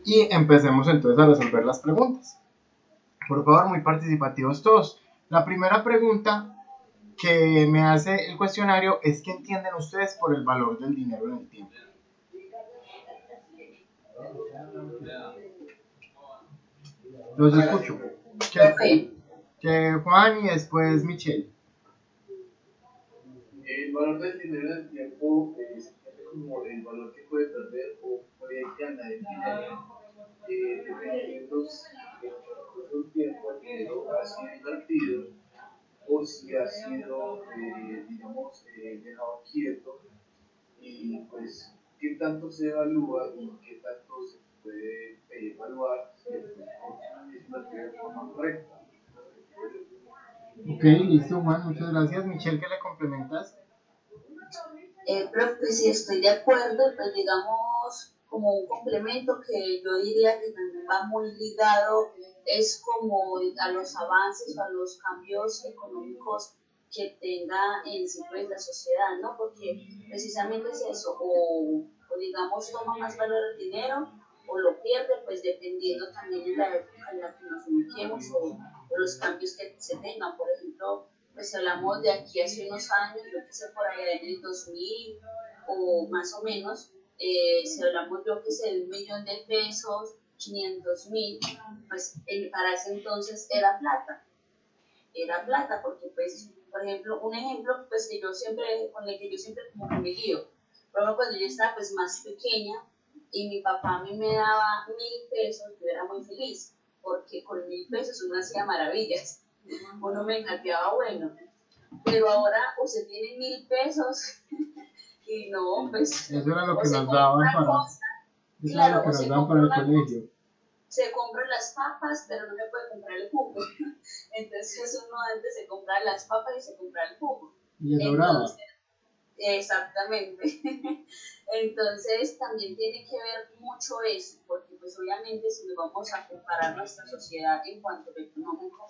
Y empecemos entonces a resolver las preguntas. Por favor, muy participativos todos. La primera pregunta que me hace el cuestionario es: ¿qué entienden ustedes por el valor del dinero en el tiempo? Los escucho. Que Juan y después Michelle. El valor del dinero en el tiempo es como el valor que puede perder o puede ganar el dinero. Dependiendo si en el transcurso del tiempo el dinero ha sido invertido o si ha sido, digamos, dejado quieto, y pues qué tanto se evalúa y qué tanto se puede evaluar si el tiempo es invertido de forma correcta. Ok, listo, Juan, muchas gracias. Michelle, ¿qué le complementas? Profe, pues sí, estoy de acuerdo, pues digamos, como un complemento que yo diría que también va muy ligado, es como a los avances o a los cambios económicos que tenga en sí pues la sociedad, ¿no? Porque precisamente es eso, o digamos toma más valor el dinero o lo pierde, pues dependiendo también de la época en la que nos ubiquemos o los cambios que se tengan. Por ejemplo, pues si hablamos de aquí hace unos años, yo que sé, por allá en el 2000 o más o menos, si hablamos yo que sé de 1.000.000 de pesos, 500.000, pues para ese entonces era plata, porque pues, por ejemplo, un ejemplo pues que yo siempre, con el que yo siempre como que me guío, por ejemplo, cuando yo estaba pues más pequeña y mi papá a mí me daba 1.000 pesos, yo era muy feliz, porque con 1.000 pesos uno hacía maravillas, uno me encanteaba bueno, pero ahora usted tiene 1.000 pesos y no, pues, eso era lo o que se nos compra daban una para, cosa, eso era claro, lo que o nos se daban compra para el una cosa, colegio. se compran las papas, pero no se puede comprar el jugo. Entonces uno antes se compraba las papas y se compraba el jugo. Y le sobraba. Exactamente. Entonces también tiene que ver mucho eso, porque pues obviamente si nos vamos a comparar nuestra sociedad en cuanto a lo económico,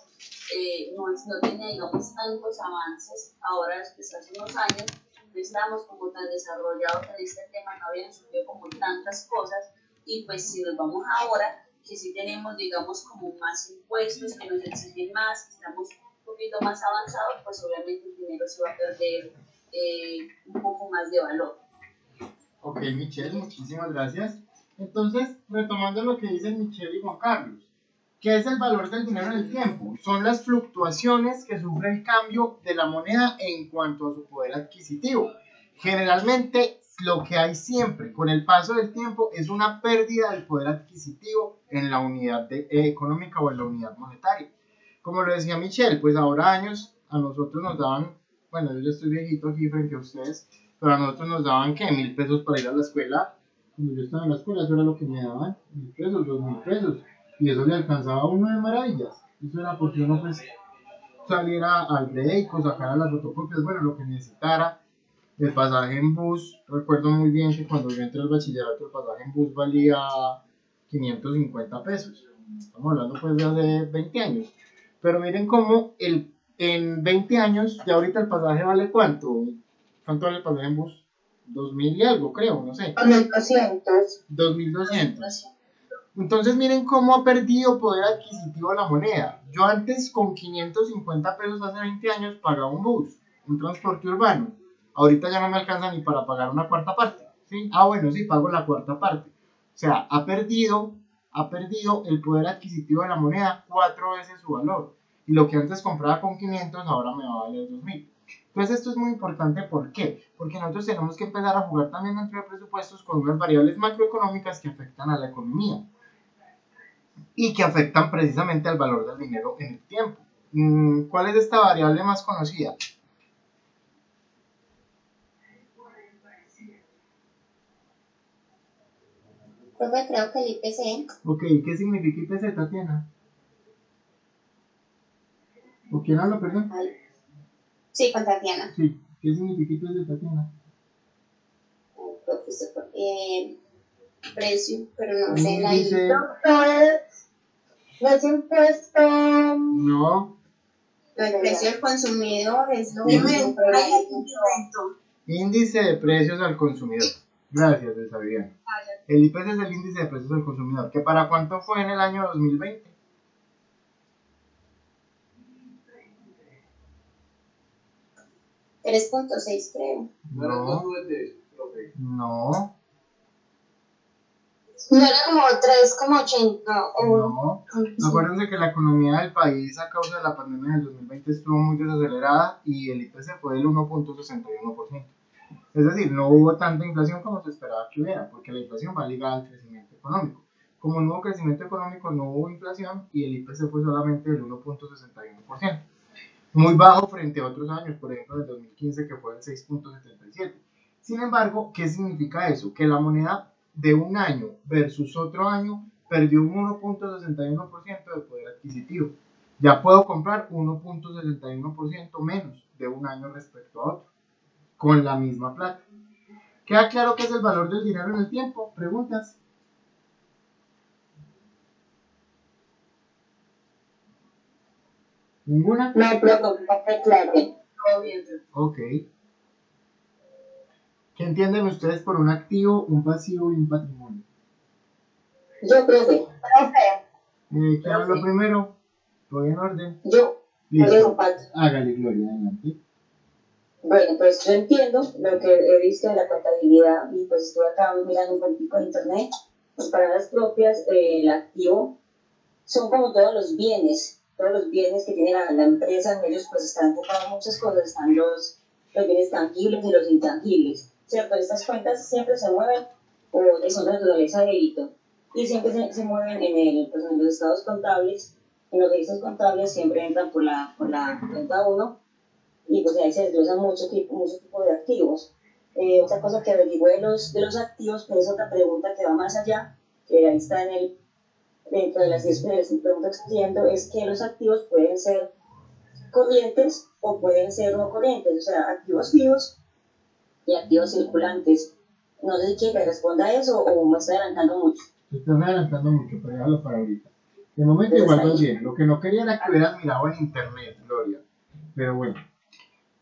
no tiene digamos tantos avances. Ahora pues hace unos años no estábamos como tan desarrollados en este tema, no habían surgido como tantas cosas, y pues si nos vamos ahora, que sí tenemos digamos como más impuestos, que nos exigen más, que estamos un poquito más avanzados, pues obviamente el dinero se va a perder un poco más de valor. Ok, Michelle, muchísimas gracias. Entonces, retomando lo que dicen Michelle y Juan Carlos, ¿qué es el valor del dinero en el tiempo? Son las fluctuaciones que sufre el cambio de la moneda en cuanto a su poder adquisitivo. Generalmente, lo que hay siempre con el paso del tiempo es una pérdida del poder adquisitivo en la unidad económica o en la unidad monetaria. Como lo decía Michelle, pues ahora años a nosotros nos daban, bueno, yo ya estoy viejito aquí frente a ustedes, pero a nosotros nos daban, ¿qué? 1.000 pesos para ir a la escuela. Cuando yo estaba en la escuela, eso era lo que me daban, 1.000 pesos, 2.000 pesos. Y eso le alcanzaba a uno de maravillas. Eso era porque uno pues saliera al break, sacara las fotocopias, bueno, lo que necesitara. El pasaje en bus, recuerdo muy bien que cuando yo entré al bachillerato, el pasaje en bus valía 550 pesos. Estamos hablando pues de hace 20 años. Pero miren cómo en 20 años, ya ahorita el pasaje vale ¿cuánto? ¿Cuánto vale el pasaje en bus? 2.000 y algo, creo, no sé. 2.200. 2.200. Entonces miren cómo ha perdido poder adquisitivo la moneda. Yo antes con 550 pesos hace 20 años pagaba un bus, un transporte urbano. Ahorita ya no me alcanza ni para pagar una cuarta parte, ¿sí? Ah, bueno, sí, pago la cuarta parte. O sea, ha perdido el poder adquisitivo de la moneda 4 veces su valor. Y lo que antes compraba con 500 ahora me va a valer 2.000. Entonces esto es muy importante, ¿por qué? Porque nosotros tenemos que empezar a jugar también dentro de presupuestos con unas variables macroeconómicas que afectan a la economía y que afectan precisamente al valor del dinero en el tiempo. ¿Cuál es esta variable más conocida? Profe, creo que el IPC. Ok, ¿qué significa IPC, Tatiana? ¿O quién habla, perdón? Sí, con Tatiana. Sí, ¿qué significa IPC, Tatiana? Profe, precio, pero no sé la Índice. ¿No es impuesto? No. El precio del consumidor es lo Sí. mismo. Índice de precios al consumidor. Gracias, Elsa Viviana. El IPC es el índice de precios del consumidor. ¿Que para cuánto fue en el año 2020? 3.6 creo. No, no, No era como 3,80 no. Acuérdense que la economía del país a causa de la pandemia del 2020 estuvo muy desacelerada y el IPC fue del 1.61%. Es decir, no hubo tanta inflación como se esperaba que hubiera, porque la inflación va ligada al crecimiento económico. Como no hubo crecimiento económico, no hubo inflación y el IPC fue solamente del 1.61%. Muy bajo frente a otros años, por ejemplo en el 2015 que fue el 6.77. Sin embargo, ¿qué significa eso? Que la moneda de un año versus otro año perdió un 1.61% de poder adquisitivo. Ya puedo comprar 1.61% menos de un año respecto a otro, con la misma plata. ¿Queda claro qué es el valor del dinero en el tiempo? ¿Preguntas? ¿Ninguna? No, pero claro. Todo bien. Ok. ¿Qué entienden ustedes por un activo, un pasivo y un patrimonio? Yo, profe. ¿Quién habló primero? ¿Voy en orden? Yo. Listo. Hágale, Gloria, adelante. Bueno, pues yo entiendo lo que he visto de la contabilidad y pues estuve acá mirando un poquito en internet. Pues para las propias, el activo son como todos los bienes que tiene la empresa. En ellos pues están enfocados muchas cosas, están los bienes tangibles y los intangibles, ¿cierto? Estas cuentas siempre se mueven o son de naturaleza de débito y siempre se mueven pues en los estados contables. En los registros contables siempre entran por la cuenta 1 y pues ahí se desglosan mucho tipo de activos. Otra cosa que averigüé de los activos, pero es otra pregunta que va más allá, que ahí está dentro de las 10 preguntas que estoy viendo, es que los activos pueden ser corrientes o pueden ser no corrientes, o sea, activos vivos y activos circulantes. No sé si quiere que responda a eso o me estoy adelantando mucho. Te estás adelantando mucho, pero déjalo para ahorita. De momento Pero igual está vas bien. bien. Lo que no quería era que hubieras mirado en internet, Gloria. Pero bueno.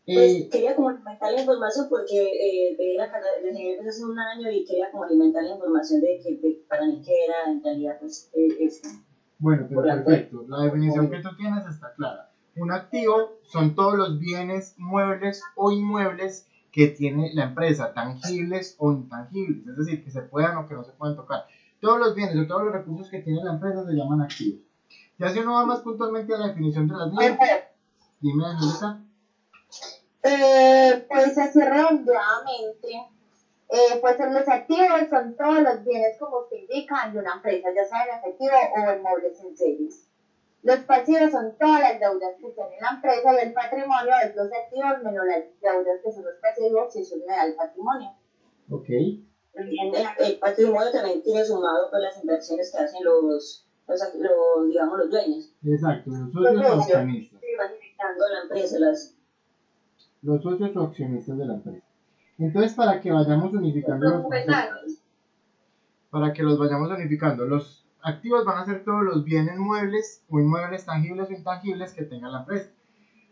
Pues quería como alimentar la información porque veía la carrera de ingeniería hace un año y quería como alimentar la información de para mí que era en realidad pues Bueno, pero por la perfecto. La definición que tú tienes está clara. Un activo son todos los bienes muebles o inmuebles que tiene la empresa, tangibles o intangibles, es decir, que se puedan o que no se puedan tocar. Todos los bienes o todos los recursos que tiene la empresa se llaman activos. Ya si uno va más puntualmente a la definición de las mismas, dime, Angelita. Pues así redondeadamente, pues los activos son todos los bienes como usted indica de una empresa, ya sea en efectivo o en móviles en series. Los pasivos son todas las deudas que tiene la empresa y el patrimonio es los activos menos las deudas que son los pasivos y eso le da el patrimonio. Ok. el patrimonio también tiene sumado pues las inversiones que hacen digamos los dueños. Exacto, los socios o accionistas. Que van inyectando la empresa Los socios o accionistas de la empresa. Entonces, para que vayamos unificando los conceptos, para que los vayamos unificando, los activos van a ser todos los bienes muebles o inmuebles tangibles o intangibles que tenga la empresa.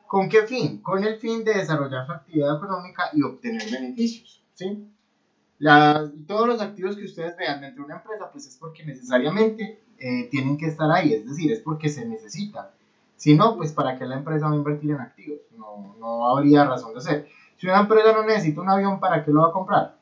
¿Con qué fin? Con el fin de desarrollar su actividad económica y obtener beneficios, ¿sí? Todos los activos que ustedes vean dentro de una empresa, pues es porque necesariamente tienen que estar ahí, es decir, es porque se necesitan. Si no, pues ¿para qué la empresa va a invertir en activos? No habría razón de ser. Si una empresa no necesita un avión, ¿para qué lo va a comprar?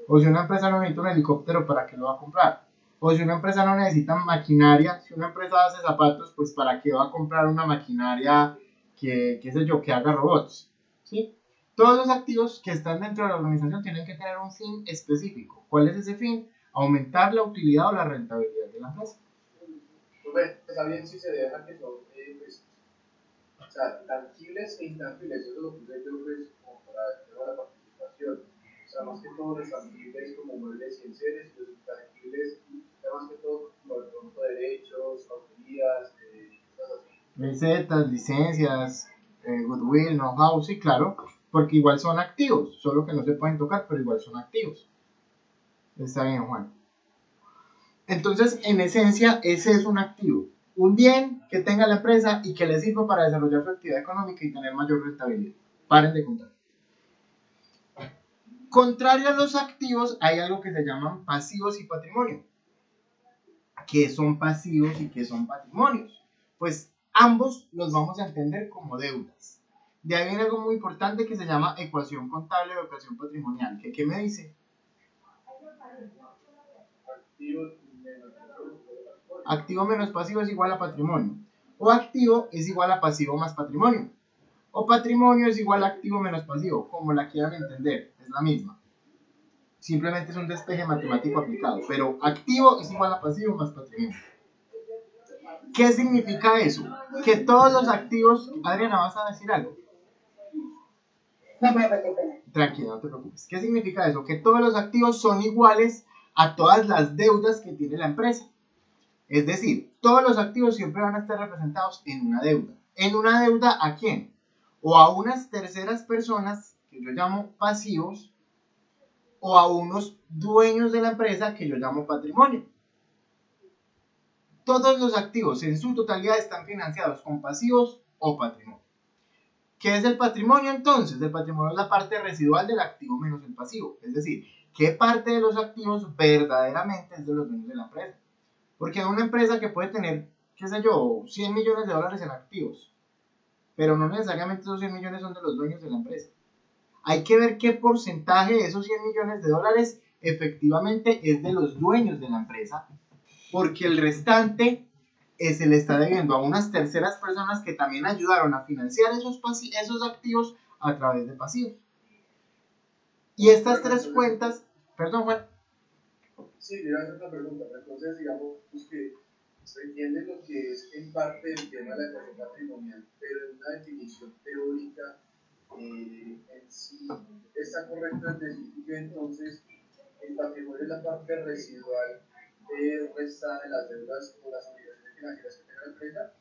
O si una empresa no necesita un helicóptero, ¿para qué lo va a comprar? O si una empresa no necesita maquinaria, si una empresa hace zapatos, pues ¿para qué va a comprar una maquinaria que, qué sé yo, que haga robots? ¿Sí? Todos los activos que están dentro de la organización tienen que tener un fin específico. ¿Cuál es ese fin? Aumentar la utilidad o la rentabilidad de la empresa. Está bien si se deja que son, pues, o sea, tangibles e intangibles, eso es lo que yo pues, como para el tema de la participación. O sea, más que todo los tangibles como muebles y enseres, los intangibles, más que todo como de pronto derechos, autorías, cosas así. Recetas, licencias, goodwill, know-how, sí, claro, porque igual son activos, solo que no se pueden tocar, pero igual son activos. Está bien, Juan. Entonces, en esencia, ese es un activo. Un bien que tenga la empresa y que le sirva para desarrollar su actividad económica y tener mayor rentabilidad. Paren de contar. Contrario a los activos, hay algo que se llaman pasivos y patrimonio. ¿Qué son pasivos y qué son patrimonios? Pues ambos los vamos a entender como deudas. De ahí viene algo muy importante que se llama ecuación contable o ecuación patrimonial. ¿Qué me dice? Activo menos pasivo es igual a patrimonio. O activo es igual a pasivo más patrimonio. O patrimonio es igual a activo menos pasivo, como la quieran entender, es la misma. Simplemente es un despeje matemático aplicado, pero activo es igual a pasivo más patrimonio. ¿Qué significa eso? Que todos los activos... Adriana, ¿vas a decir algo? No, pero Tranquila, no te preocupes. ¿Qué significa eso? Que todos los activos son iguales a todas las deudas que tiene la empresa. Es decir, todos los activos siempre van a estar representados en una deuda. ¿En una deuda a quién? O a unas terceras personas, que yo llamo pasivos, o a unos dueños de la empresa, que yo llamo patrimonio. Todos los activos en su totalidad están financiados con pasivos o patrimonio. ¿Qué es el patrimonio entonces? El patrimonio es la parte residual del activo menos el pasivo. Es decir, ¿qué parte de los activos verdaderamente es de los dueños de la empresa? Porque hay una empresa que puede tener, qué sé yo, 100 millones de dólares en activos, pero no necesariamente esos 100 millones son de los dueños de la empresa. Hay que ver qué porcentaje de esos 100 millones de dólares efectivamente es de los dueños de la empresa, porque el restante se le está debiendo a unas terceras personas que también ayudaron a financiar esos activos a través de pasivos. Y estas tres cuentas, perdón Juan. Sí, le voy a hacer una pregunta. Entonces, digamos que se entiende lo que es en parte el tema de la ecuación patrimonial, pero en una definición teórica, en sí, ¿está correcto en decir que entonces el patrimonio es la parte residual restada de las deudas o las obligaciones financieras que tenga la empresa?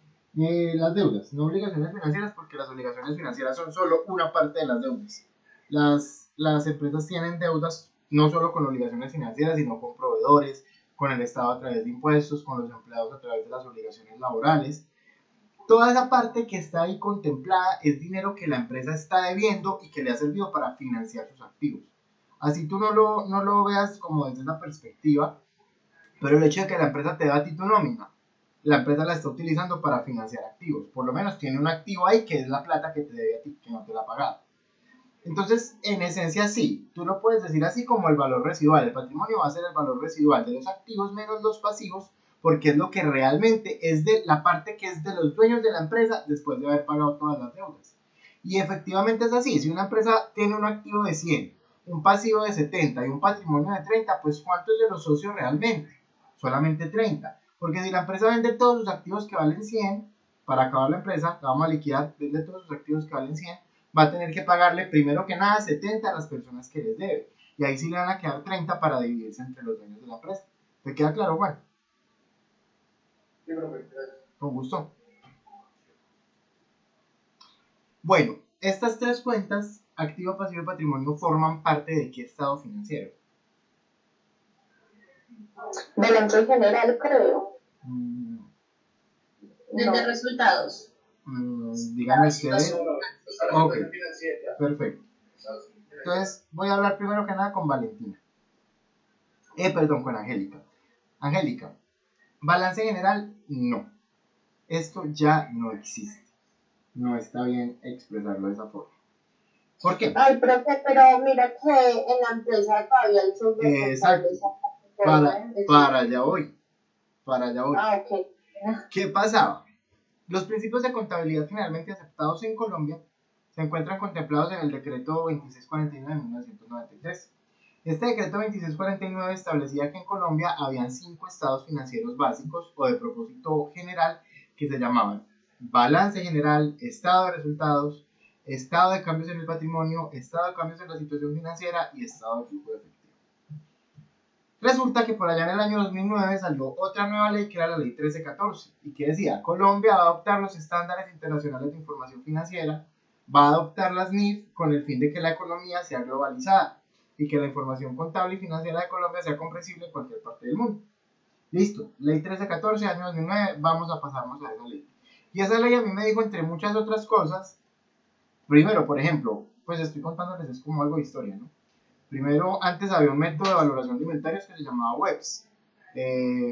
Las deudas, no obligaciones financieras, porque las obligaciones financieras son solo una parte de las deudas. Las empresas tienen deudas no solo con obligaciones financieras, sino con proveedores, con el Estado a través de impuestos, con los empleados a través de las obligaciones laborales. Toda esa parte que está ahí contemplada es dinero que la empresa está debiendo y que le ha servido para financiar sus activos. Así tú no lo veas como desde esa perspectiva, pero el hecho de que la empresa te da a ti tu nómina, la empresa la está utilizando para financiar activos. Por lo menos tiene un activo ahí que es la plata que te debe a ti, que no te la ha pagado. Entonces, en esencia sí, tú lo puedes decir así como el valor residual. El patrimonio va a ser el valor residual de los activos menos los pasivos, porque es lo que realmente es de la parte que es de los dueños de la empresa después de haber pagado todas las deudas. Y efectivamente es así. Si una empresa tiene un activo de 100, un pasivo de 70 y un patrimonio de 30, pues ¿cuántos de los socios realmente? Solamente 30. Porque si la empresa vende todos sus activos que valen 100, para acabar la empresa, la vamos a liquidar, vende todos sus activos que valen 100, va a tener que pagarle primero que nada 70 a las personas que les debe. Y ahí sí le van a quedar 30 para dividirse entre los dueños de la empresa. ¿Te queda claro, Juan? Sí, profe, gracias. Con gusto. Bueno, estas tres cuentas, activo, pasivo y patrimonio, forman parte de qué estado financiero. Balance en general, creo. Desde resultados. Díganme ustedes. Ok, Financiera. perfecto. Entonces, voy a hablar primero que nada con Valentina. Perdón, con Angélica. Angélica, balance general, no. Esto ya no existe. No está bien expresarlo de esa forma. ¿Por qué? Ay, profe, pero mira que en la empresa todavía el sueldo Exacto. Para allá voy. Para allá voy. Ah, ok. ¿Qué pasaba? Los principios de contabilidad generalmente aceptados en Colombia se encuentran contemplados en el decreto 2649 de 1993. Este decreto 2649 establecía que en Colombia habían 5 estados financieros básicos o de propósito general que se llamaban balance general, estado de resultados, estado de cambios en el patrimonio, estado de cambios en la situación financiera y estado de flujo de efectivo. Resulta que por allá en el año 2009 salió otra nueva ley que era la ley 1314 y que decía: Colombia va a adoptar los estándares internacionales de información financiera, va a adoptar las NIF con el fin de que la economía sea globalizada y que la información contable y financiera de Colombia sea comprensible en cualquier parte del mundo. Listo, ley 1314, año 2009, vamos a pasarnos a esa ley. Y esa ley a mí me dijo, entre muchas otras cosas, primero, por ejemplo, pues estoy contándoles, es como algo de historia, ¿no? Primero, antes había un método de valoración de inventarios que se llamaba WEBS.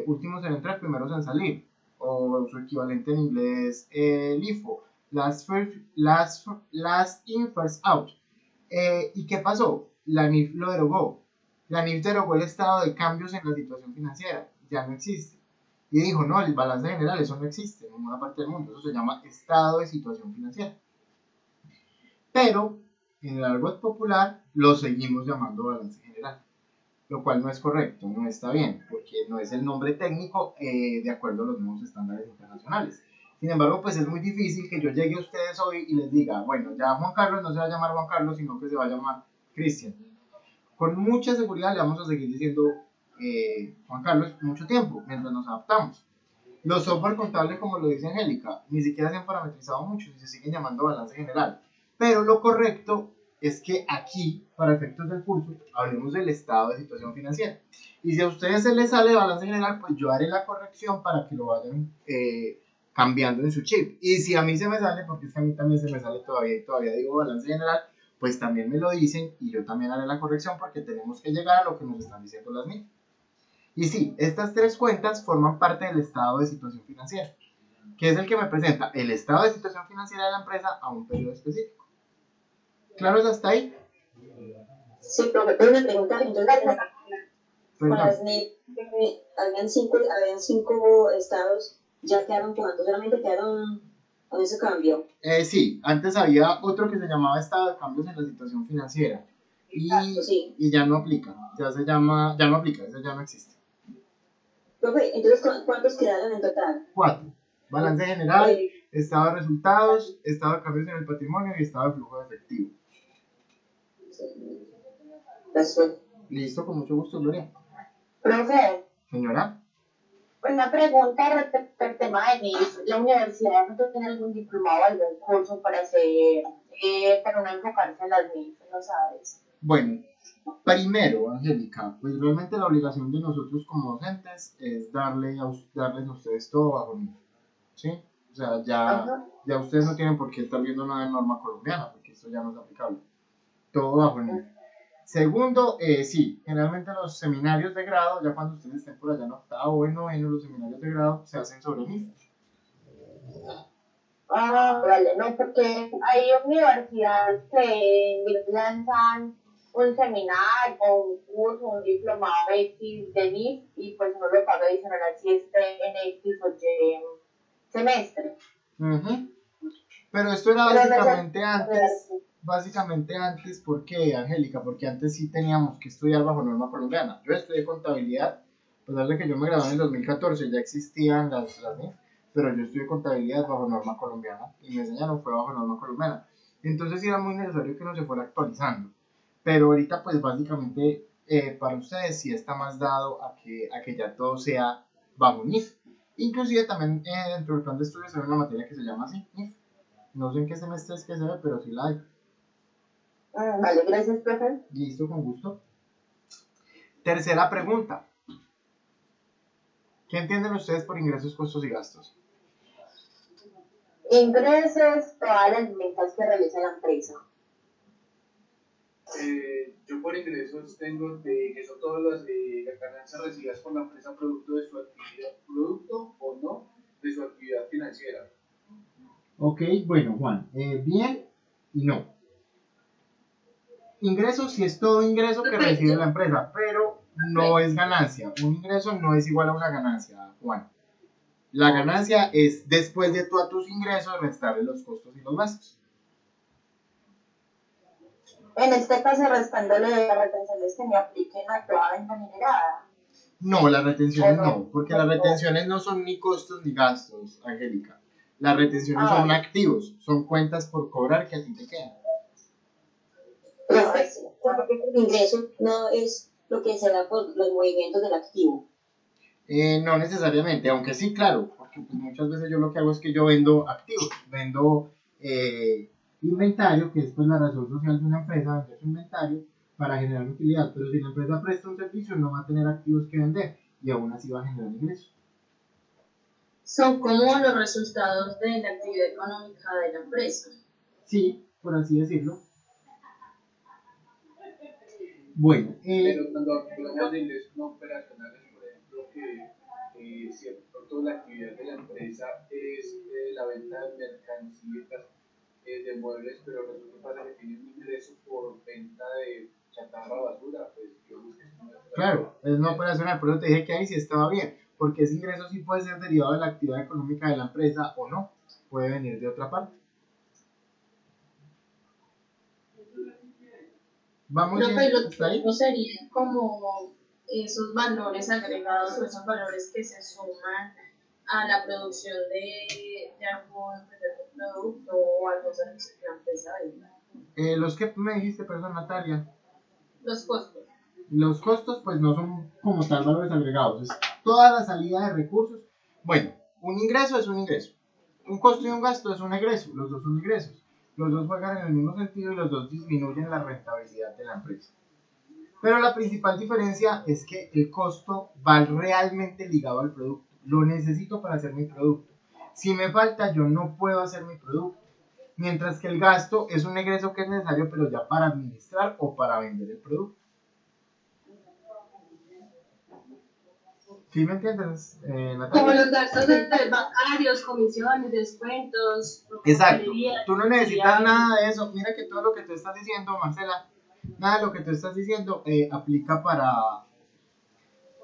Últimos en entrar, primeros en salir, o su equivalente en inglés, LIFO, last in, first out. ¿Y qué pasó? La NIF lo derogó. La NIF derogó el estado de cambios en la situación financiera, ya no existe. Y dijo, no, el balance general, eso no existe en ninguna parte del mundo, eso se llama estado de situación financiera. Pero, en el argot popular, lo seguimos llamando balance general, lo cual no es correcto, no está bien, porque no es el nombre técnico de acuerdo a los nuevos estándares internacionales. Sin embargo, pues es muy difícil que yo llegue a ustedes hoy y les diga, bueno, ya Juan Carlos no se va a llamar Juan Carlos, sino que se va a llamar Cristian. Con mucha seguridad le vamos a seguir diciendo Juan Carlos mucho tiempo, mientras nos adaptamos. Los software contables, como lo dice Angélica, ni siquiera se han parametrizado mucho y se siguen llamando balance general. Pero lo correcto es que aquí, para efectos del curso, hablemos del estado de situación financiera. Y si a ustedes se les sale balance general, pues yo haré la corrección para que lo vayan cambiando en su chip. Y si a mí se me sale, porque es que a mí también se me sale todavía y todavía digo balance general, pues también me lo dicen y yo también haré la corrección porque tenemos que llegar a lo que nos están diciendo las NIF. Y sí, estas tres cuentas forman parte del estado de situación financiera, que es el que me presenta el estado de situación financiera de la empresa a un periodo específico. ¿Claros hasta ahí? Sí, pero una pregunta, entonces, con las NIF, habían cinco estados, ya quedaron cuántos, solamente quedaron con ese cambio. Sí, antes había otro que se llamaba estado de cambios en la situación financiera Exacto, sí. y ya no aplica, ya no aplica, eso ya no existe. Profe, entonces, ¿cuántos quedaron en total? 4. Balance general, estado de resultados, estado de cambios en el patrimonio y estado de flujo de efectivo. Listo, con mucho gusto, Gloria. Profe, Señora. una pregunta respecto al tema de NIF. ¿La universidad no tiene algún diplomado o algún curso para hacer, para no enfocarse en las NIF? ¿No sabes? Bueno, primero, Angélica, pues realmente la obligación de nosotros como docentes es darles a ustedes todo bajo NIF, ¿sí? O sea, ya ustedes no tienen por qué estar viendo nada de norma colombiana, porque esto ya no es aplicable. Todo bajo NIF. Segundo, sí, generalmente los seminarios de grado, ya cuando ustedes estén por allá en octavo o en noveno, los seminarios de grado se hacen sobre NIF. Vale, no, porque hay universidades que lanzan un seminario o un curso, un diplomado X de NIF y pues uno lo paga adicional si esté en X o Y semestre. Pero esto era básicamente antes, ¿por qué, Angélica? Porque antes sí teníamos que estudiar bajo norma colombiana. Yo estudié contabilidad, a pesar de que yo me gradué en el 2014, ya existían las NIF, pero yo estudié contabilidad bajo norma colombiana y me enseñaron fue bajo norma colombiana. Entonces sí era muy necesario que uno se fuera actualizando. Pero ahorita pues básicamente para ustedes sí está más dado a que ya todo sea bajo NIF. Inclusive también dentro del plan de estudios hay una materia que se llama así, NIF. No sé en qué semestre es que se ve, pero sí la hay. Vale, gracias, profe. Listo, con gusto. Tercera pregunta. ¿Qué entienden ustedes por ingresos, costos y gastos? Ingresos, todas las ventas que realiza la empresa. Yo por ingresos tengo que son todas las ganancias recibidas por la empresa producto de su actividad, producto o no de su actividad financiera. Ok, bueno, Juan, bien y no. Ingresos sí es todo ingreso que recibe la empresa, pero no es ganancia. Un ingreso no es igual a una ganancia, Juan. La ganancia es después de a tus ingresos restarle los costos y los gastos. En este caso, restándole las retenciones que me apliquen a toda venta generada. No, las retenciones no, porque las retenciones no son ni costos ni gastos, Angélica. Las retenciones son activos, son cuentas por cobrar que a ti te quedan. El ingreso no es lo que se da por los movimientos del activo. No necesariamente, aunque sí, claro, porque pues muchas veces yo lo que hago es que yo vendo activos, vendo inventario, que es pues la razón social de una empresa, vender su inventario para generar utilidad, pero si la empresa presta un servicio no va a tener activos que vender y aún así va a generar ingresos. Son como los resultados de la actividad económica de la empresa. Sí, por así decirlo. Bueno, Pero cuando hablamos de ingresos no operacionales, por ejemplo, que si de pronto la actividad de la empresa es la venta de mercancías, de muebles, pero resulta que pasa que tiene un ingreso por venta de chatarra o basura, pues digamos que esto no es claro, es no operacional, por eso te dije que ahí sí estaba bien, porque ese ingreso sí puede ser derivado de la actividad económica de la empresa o no, puede venir de otra parte. Vamos Creo que bien, lo hasta ahí. otro sería como esos valores agregados o esos valores que se suman a la producción de algún producto o algún servicio que la empresa venda. Los que tú me dijiste, perdón, Natalia, Los costos. los costos pues no son como tal valores agregados, es toda la salida de recursos. Bueno, un ingreso es un ingreso, un costo y un gasto es un egreso, los dos son ingresos, los dos juegan en el mismo sentido y los dos disminuyen la rentabilidad de la empresa. Pero la principal diferencia es que el costo va realmente ligado al producto, lo necesito para hacer mi producto. Si me falta, yo no puedo hacer mi producto. Mientras que el gasto es un egreso que es necesario, pero ya para administrar o para vender el producto. ¿Sí me entiendes, Natalia? Como los gastos bancarios, comisiones, descuentos. Exacto. Tú no necesitas nada de eso. Mira que todo lo que tú estás diciendo, Marcela, nada de lo que tú estás diciendo aplica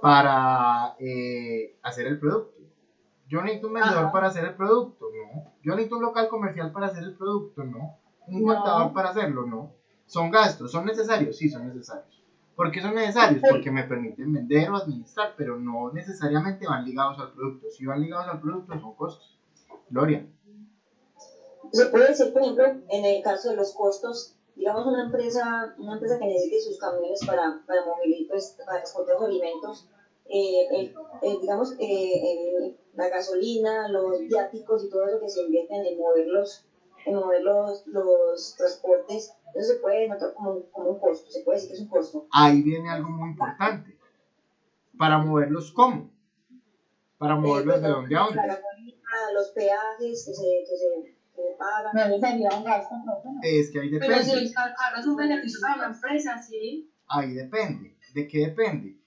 para hacer el producto. Yo necesito un vendedor para hacer el producto, no. Yo necesito un local comercial para hacer el producto, no. Un contador para hacerlo, no. Son gastos, son necesarios, sí, son necesarios. ¿Por qué son necesarios? Porque me permiten vender o administrar, pero no necesariamente van ligados al producto. Si van ligados al producto, son costos. Gloria. Se puede decir, por ejemplo, en el caso de los costos, digamos una empresa que necesite sus camiones para mover, pues, para transportar los alimentos, digamos, la gasolina, los viáticos y todo eso que se invierten en mover los transportes, eso se puede notar como un costo, se puede decir que es un costo. Ahí viene algo muy importante. Para moverlos, ¿cómo? Para moverlos de dónde a dónde. La gasolina, los peajes que se pagan. No sería un gasto propio, ¿no? Es que ahí depende. Pero si el carro es un beneficio para la empresa, sí. Ahí depende. ¿De qué depende?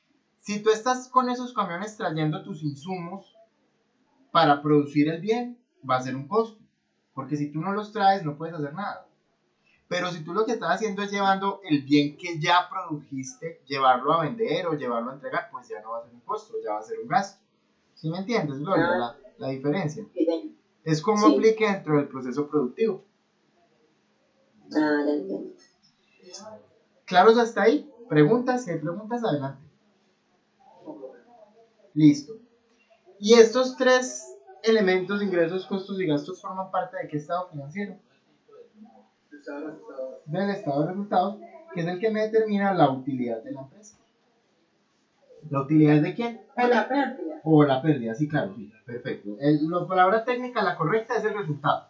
Si tú estás con esos camiones trayendo tus insumos para producir el bien, va a ser un costo. Porque si tú no los traes, no puedes hacer nada. Pero si tú lo que estás haciendo es llevando el bien que ya produjiste, llevarlo a vender o llevarlo a entregar, pues ya no va a ser un costo, ya va a ser un gasto. ¿Sí me entiendes, Gloria? La diferencia. Es como aplique dentro del proceso productivo. Ya entiendo. ¿Claros hasta ahí? ¿Preguntas? Si hay preguntas, adelante. Listo. Y estos tres elementos, ingresos, costos y gastos, forman parte de qué estado financiero? Del estado de resultados, que es el que me determina la utilidad de la empresa. ¿La utilidad es de quién? O la pérdida. O la pérdida, sí, claro, sí, perfecto. La palabra técnica, la correcta, es el resultado.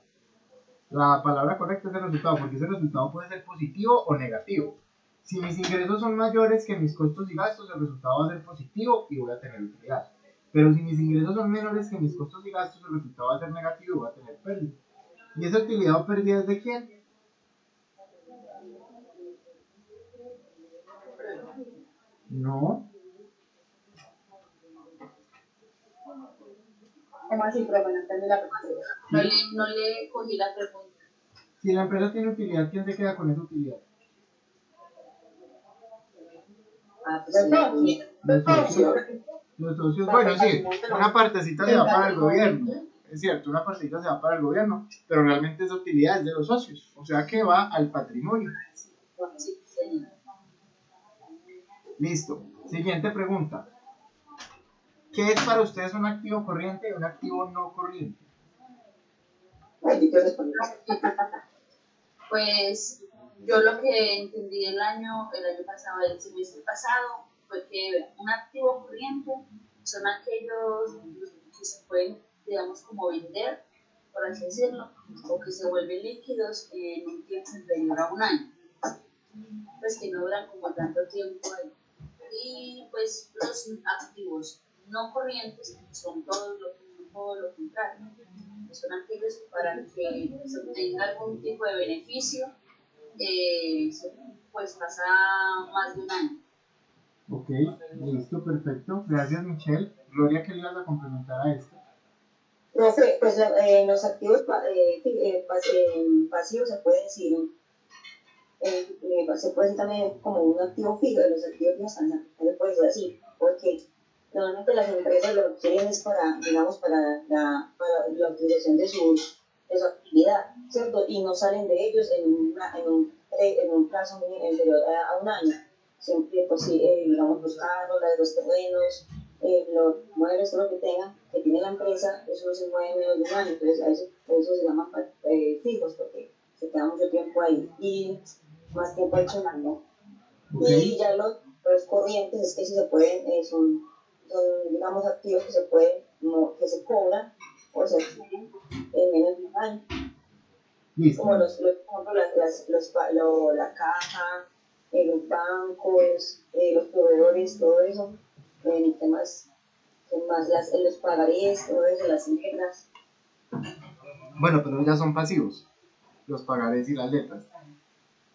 La palabra correcta es el resultado, porque ese resultado puede ser positivo o negativo. Si mis ingresos son mayores que mis costos y gastos, el resultado va a ser positivo y voy a tener utilidad. Pero si mis ingresos son menores que mis costos y gastos, el resultado va a ser negativo y voy a tener pérdida. ¿Y esa utilidad o pérdida es de quién? No. ¿Cómo así? Pero no entendí la pregunta. No le cogí la pregunta. Si la empresa tiene utilidad, ¿quién se queda con esa utilidad? Los socios. Los socios, bueno, sí, una partecita se va para el gobierno. Es cierto, una partecita se va para el gobierno, pero realmente esa utilidad es de los socios, o sea que va al patrimonio. Listo. Siguiente pregunta. ¿Qué es para ustedes un activo corriente y un activo no corriente? Pues yo lo que entendí el año pasado, el semestre pasado, fue que un activo corriente son aquellos que se pueden, digamos, como vender, por así decirlo, o que se vuelven líquidos en un tiempo inferior a un año. Pues que no duran como tanto tiempo ahí. Y pues los activos no corrientes son todo lo contrario. Son aquellos para que se obtenga algún tipo de beneficio, pues pasa más de un año. Ok, listo, perfecto. Gracias, Michelle. Gloria, ¿qué le ibas a complementar a esto? No sé, pues los activos pasivos se puede decir, se puede decir también como un activo fijo, de los activos fijos también se puede decir así, porque normalmente las empresas lo que quieren es para, digamos, para la utilización de su actividad, ¿cierto? Y no salen de ellos en un plazo muy inferior a un año. Siempre, pues sí, digamos, los carros, los terrenos, los muebles, todo lo que tengan, que tiene la empresa, eso no se mueve menos de un año, entonces a eso se llaman fijos, porque se queda mucho tiempo ahí y más tiempo adicionando. Okay. Y ya los corrientes es que si se pueden, son digamos activos que se pueden, que se cobran o se adquieren en menos de un año. Listo. Como por ejemplo, la caja, los bancos, los proveedores, todo eso, temas los pagarés, todo eso, las letras. Bueno, pero ya son pasivos, los pagarés y las letras.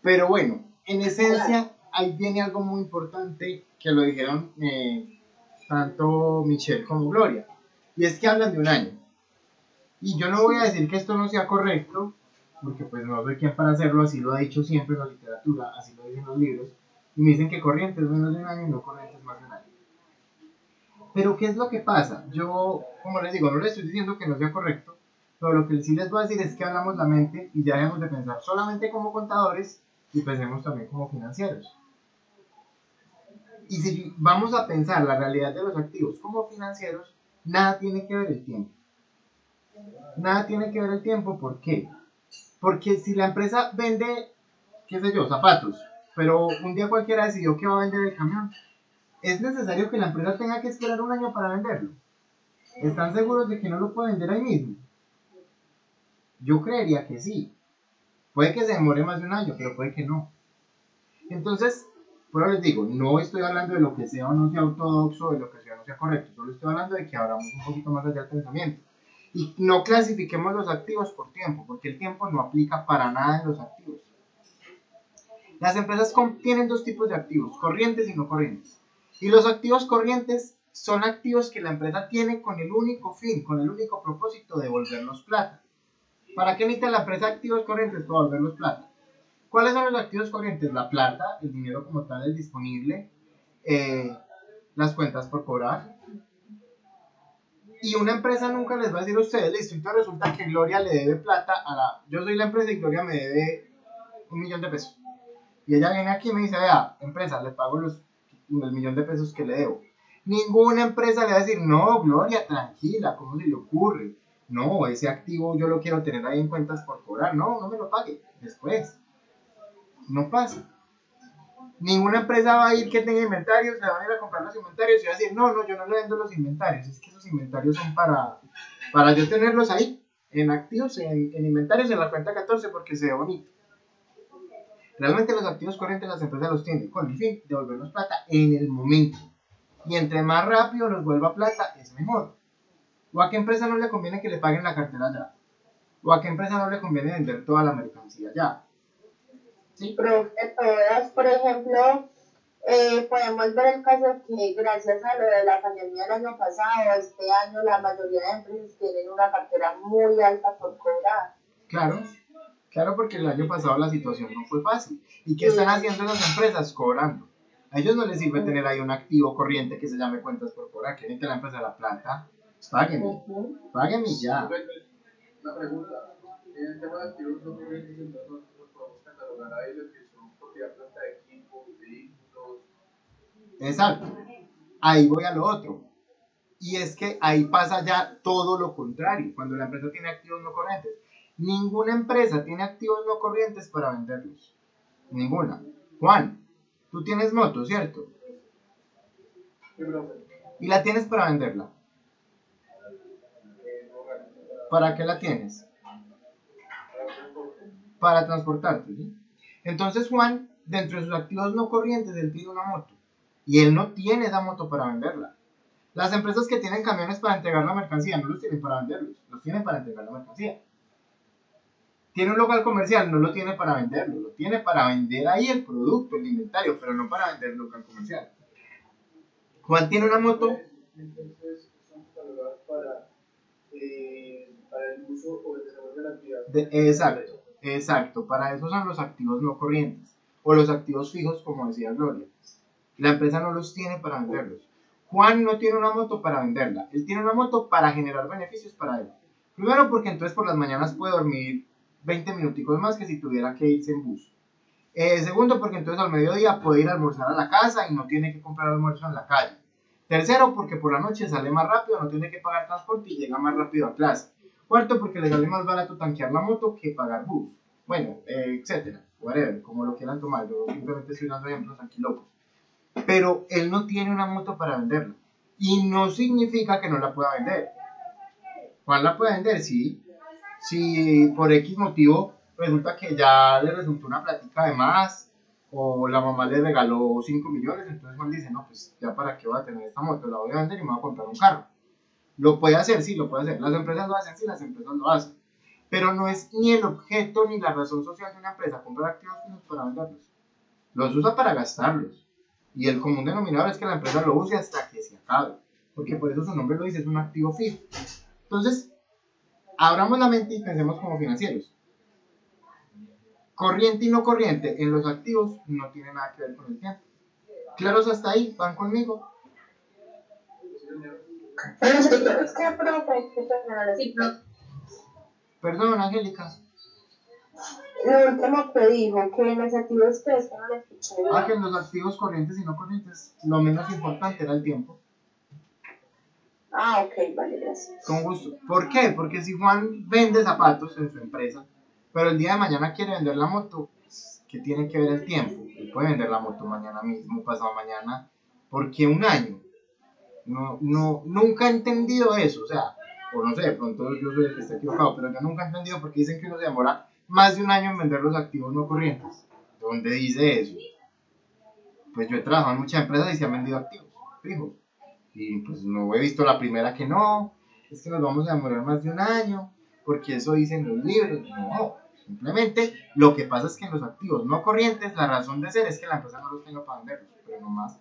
Pero bueno, en esencia, ahí viene algo muy importante que lo dijeron tanto Michelle como Gloria. Y es que hablan de un año. Y yo no voy a decir que esto no sea correcto, porque pues no soy quien para hacerlo, así lo ha dicho siempre la literatura, así lo dicen los libros. Y me dicen que corriente es menos de un año y no corriente es más de un año. Pero ¿qué es lo que pasa? Yo, como les digo, no les estoy diciendo que no sea correcto, pero lo que sí les voy a decir es que hablamos la mente y ya dejemos de pensar solamente como contadores y pensemos también como financieros. Y si vamos a pensar la realidad de los activos como financieros, nada tiene que ver el tiempo. Nada tiene que ver el tiempo, ¿por qué? Porque si la empresa vende, qué sé yo, zapatos, pero un día cualquiera decidió que va a vender el camión, ¿es necesario que la empresa tenga que esperar un año para venderlo? ¿Están seguros de que no lo puede vender ahí mismo? Yo creería que sí. Puede que se demore más de un año, pero puede que no. Entonces, bueno, les digo, no estoy hablando de lo que sea o no sea ortodoxo, de lo que sea o no sea correcto, solo estoy hablando de que abramos un poquito más allá del pensamiento. Y no clasifiquemos los activos por tiempo, porque el tiempo no aplica para nada en los activos. Las empresas tienen dos tipos de activos, corrientes y no corrientes. Y los activos corrientes son activos que la empresa tiene con el único fin, con el único propósito de devolvernos plata. ¿Para qué necesita la empresa activos corrientes? Para devolvernos plata. ¿Cuáles son los activos corrientes? La plata, el dinero como tal, el disponible, las cuentas por cobrar. Y una empresa nunca les va a decir a ustedes, listo, entonces resulta que Gloria le debe plata a la... Yo soy la empresa y Gloria me debe 1.000.000 de pesos. Y ella viene aquí y me dice, vea, empresa, le pago el 1.000.000 de pesos que le debo. Ninguna empresa le va a decir, no, Gloria, tranquila, ¿cómo se le ocurre? No, ese activo yo lo quiero tener ahí en cuentas por cobrar. No, no me lo pague, después. No pasa. Ninguna empresa va a ir que tenga inventarios, le van a ir a comprar los inventarios y va a decir, no, yo no le vendo los inventarios, es que esos inventarios son para yo tenerlos ahí, en activos, en inventarios, en la cuenta 14, porque se ve bonito. Realmente los activos corrientes las empresas los tienen con el fin de devolvernos plata en el momento. Y entre más rápido nos vuelva plata, es mejor. ¿O a qué empresa no le conviene que le paguen la cartera ya? ¿O a qué empresa no le conviene vender toda la mercancía ya? ¿Sí? Profe, todas, por ejemplo, podemos ver el caso que gracias a lo de la pandemia del año pasado, este año la mayoría de empresas tienen una cartera muy alta por cobrar. Claro, porque el año pasado la situación no fue fácil. ¿Y qué están haciendo las empresas? Cobrando. A ellos no les sirve tener ahí un activo corriente que se llame cuentas por cobrar. Quieren que la empresa la plata. Páguenme. Páguenme ya. Una pregunta. En el tema de activos no corrientes, entonces nosotros podemos catalogar a ellos que son propiedad planta de equipos, vehículos. Exacto. Ahí voy a lo otro. Y es que ahí pasa ya todo lo contrario. Cuando la empresa tiene activos no corrientes. Ninguna empresa tiene activos no corrientes para venderlos. Ninguna. Juan, tú tienes moto, ¿cierto? Sí, profe. Y la tienes para venderla. ¿Para qué la tienes? Para transportarte, ¿sí? Entonces Juan, dentro de sus activos no corrientes, él tiene una moto. Y él no tiene esa moto para venderla. Las empresas que tienen camiones para entregar la mercancía no los tienen para venderlos, los tienen para entregar la mercancía. Tiene un local comercial, no lo tiene para venderlo, lo tiene para vender ahí el producto, el inventario, pero no para vender el local comercial. Juan tiene una moto. Entonces, son catalogadas para el uso o el desarrollo de la actividad. Exacto, para eso son los activos no corrientes, o los activos fijos, como decía Gloria. La empresa no los tiene para venderlos. Juan no tiene una moto para venderla, él tiene una moto para generar beneficios para él. Primero porque entonces por las mañanas puede dormir 20 minuticos más que si tuviera que irse en bus. Segundo porque entonces al mediodía puede ir a almorzar a la casa y no tiene que comprar almuerzo en la calle. Tercero porque por la noche sale más rápido, no tiene que pagar transporte y llega más rápido a clase. Cuarto porque le sale más barato tanquear la moto que pagar bus. Bueno, etcétera, whatever, como lo quieran tomar. Yo simplemente estoy dando ejemplos aquí locos. Pero él no tiene una moto para venderla. Y no significa que no la pueda vender. Juan la puede vender, sí. Si por X motivo resulta que ya le resultó una platica de más, o la mamá le regaló 5 millones, entonces Juan dice, no, pues ya para qué voy a tener esta moto, la voy a vender y me voy a comprar un carro. Lo puede hacer, sí, lo puede hacer. Las empresas lo hacen, sí, las empresas lo hacen. Pero no es ni el objeto ni la razón social de una empresa comprar activos fijos para venderlos. Los usa para gastarlos. Y el común denominador es que la empresa lo use hasta que se acabe. Porque por eso su nombre lo dice, es un activo fijo. Entonces, abramos la mente y pensemos como financieros. Corriente y no corriente en los activos no tiene nada que ver con el tiempo. ¿Claros hasta ahí? ¿Van conmigo? Perdón, Angélica. Lo último que dijo, que en los activos que es que no le escuché. Que en los activos corrientes y no corrientes, lo menos importante era el tiempo. Ok, vale, gracias. Con gusto. ¿Por qué? Porque si Juan vende zapatos en su empresa, pero el día de mañana quiere vender la moto, ¿qué tiene que ver el tiempo? Él puede vender la moto mañana mismo, pasado mañana, porque un año. Nunca he entendido eso, o sea, o no sé, de pronto yo soy el que está equivocado, pero yo nunca he entendido por qué dicen que uno se demora más de un año en vender los activos no corrientes. ¿Dónde dice eso? Pues yo he trabajado en muchas empresas y se han vendido activos fijos. Y pues no he visto la primera que no, es que nos vamos a demorar más de un año, porque eso dicen los libros. No, simplemente lo que pasa es que en los activos no corrientes la razón de ser es que la empresa no los tenga para venderlos, pero no más.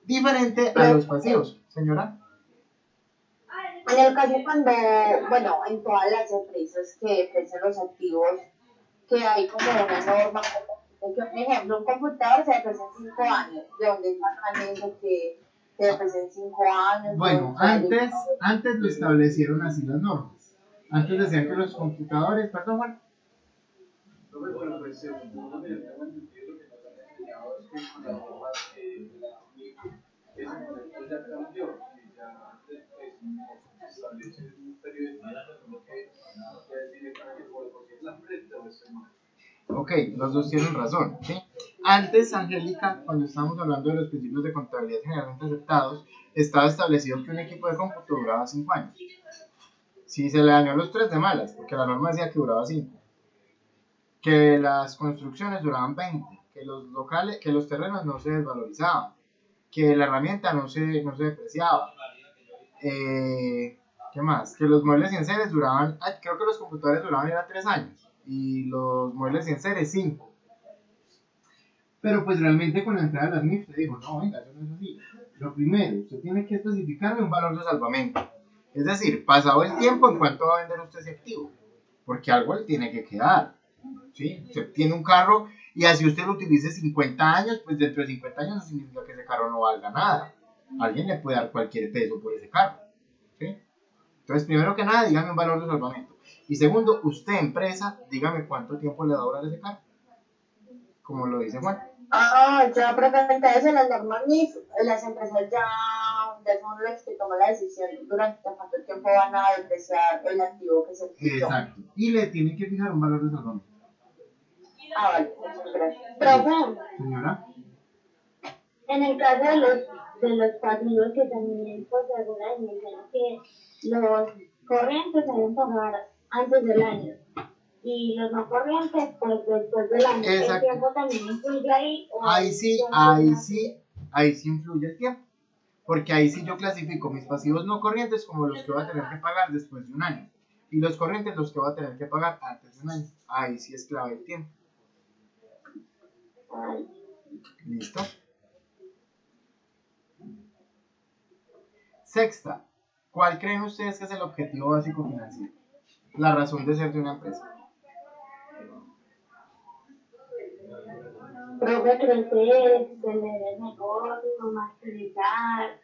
Diferente a los pasivos, señora. En el caso cuando, bueno, en todas las empresas que ofrecen los activos, que hay como una norma, como que, por ejemplo, un computador se ofrece en 5 años, de donde es más que se ofrece en 5 años. Bueno, antes lo establecieron así las normas. Antes decían que los computadores, perdón, Juan. Bueno, pues según lo que tengo entendido, lo que nos han enseñado es que con las normas ese momento ya cambió, que ya se establece un periodo de tiempo que ya es directamente por la empresa o ese mal. Ok, los dos tienen razón, ¿sí? Antes, Angélica, cuando estábamos hablando de los principios de contabilidad generalmente aceptados, estaba establecido que un equipo de cómputo duraba 5 años. Si se le dañó a los 3 de malas, porque la norma decía que duraba 5. Que las construcciones duraban 20, que los terrenos no se desvalorizaban, que la herramienta no se depreciaba. ¿Qué más? Que los muebles y enseres duraban, creo que los computadores duraban era 3 años y los muebles y enseres 5. Pero pues realmente con la entrada de las NIF se dijo, no, venga, eso no es así. Lo primero, usted tiene que especificarme un valor de salvamento. Es decir, pasado el tiempo, ¿en cuánto va a vender usted ese activo? Porque algo le tiene que quedar. ¿Sí? Usted tiene un carro y así usted lo utilice 50 años, pues dentro de 50 años no significa que ese carro no valga nada. Alguien le puede dar cualquier peso por ese carro. ¿Sí? Entonces, primero que nada, dígame un valor de salvamento. Y segundo, usted, empresa, dígame cuánto tiempo le va a durar ese carro. Como lo dice Juan. Ya propiamente eso, las normas NIF, las empresas ya son las que toman la decisión durante cuánto tiempo van a depreciar el activo que se quitó. Exacto. Y le tienen que fijar un valor de salvamento. Vale, muchas gracias. Profe, Señora. En el caso de los pasivos, que también pues alguna vez mencionó que los corrientes se deben pagar antes del año y los no corrientes pues después del año. Exacto. ¿El tiempo también influye ahí? Ahí sí influye el tiempo, porque ahí sí yo clasifico mis pasivos no corrientes como los que voy a tener que pagar después de un año, Y los corrientes los que va a tener que pagar antes de un año. Ahí sí es clave el tiempo. ¿Listo? Sexta, ¿cuál creen ustedes que es el objetivo básico financiero? La razón de ser de una empresa. Profe, crecer, tener el negocio, masterizar.